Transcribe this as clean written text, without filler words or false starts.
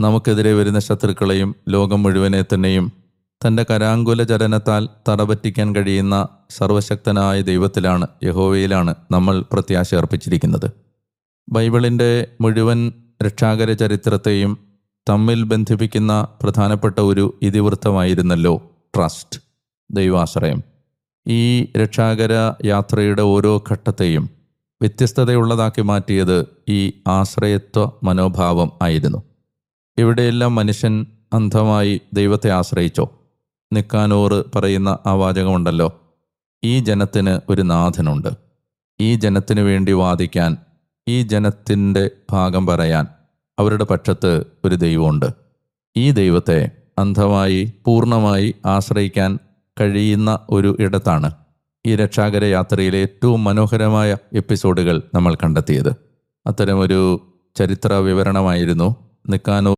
നമുക്കെതിരെ വരുന്ന ശത്രുക്കളെയും ലോകം മുഴുവനെ തന്നെയും തൻ്റെ കരാങ്കുല ചലനത്താൽ തടപറ്റിക്കാൻ കഴിയുന്ന സർവശക്തനായ ദൈവത്തിലാണ്, യഹോവയിലാണ് നമ്മൾ പ്രത്യാശ അർപ്പിച്ചിരിക്കുന്നത്. ബൈബിളിൻ്റെ മുഴുവൻ രക്ഷാകര ചരിത്രത്തെയും തമ്മിൽ ബന്ധിപ്പിക്കുന്ന പ്രധാനപ്പെട്ട ഒരു ഇതിവൃത്തമായിരുന്നല്ലോ ട്രസ്റ്റ്, ദൈവാശ്രയം. ഈ രക്ഷാകര യാത്രയുടെ ഓരോ ഘട്ടത്തെയും വ്യത്യസ്തതയുള്ളതാക്കി മാറ്റിയത് ഈ ആശ്രയത്വ മനോഭാവം ആയിരുന്നു. എവിടെയെല്ലാം മനുഷ്യൻ അന്ധമായി ദൈവത്തെ ആശ്രയിച്ചോ, നിക്കാനോർ പറയുന്ന ആ വാചകമുണ്ടല്ലോ, ഈ ജനത്തിന് ഒരു നാഥനുണ്ട്, ഈ ജനത്തിനു വേണ്ടി വാദിക്കാൻ, ഈ ജനത്തിൻ്റെ ഭാഗം പറയാൻ അവരുടെ പക്ഷത്ത് ഒരു ദൈവമുണ്ട്. ഈ ദൈവത്തെ അന്ധമായി പൂർണ്ണമായി ആശ്രയിക്കാൻ കഴിയുന്ന ഒരു ഇടത്താണ് ഈ രക്ഷാകര യാത്രയിലെ ഏറ്റവും മനോഹരമായ എപ്പിസോഡുകൾ നമ്മൾ കണ്ടെത്തിയത്. അത്തരമൊരു ചരിത്ര വിവരണമായിരുന്നു നിക്കാനോർ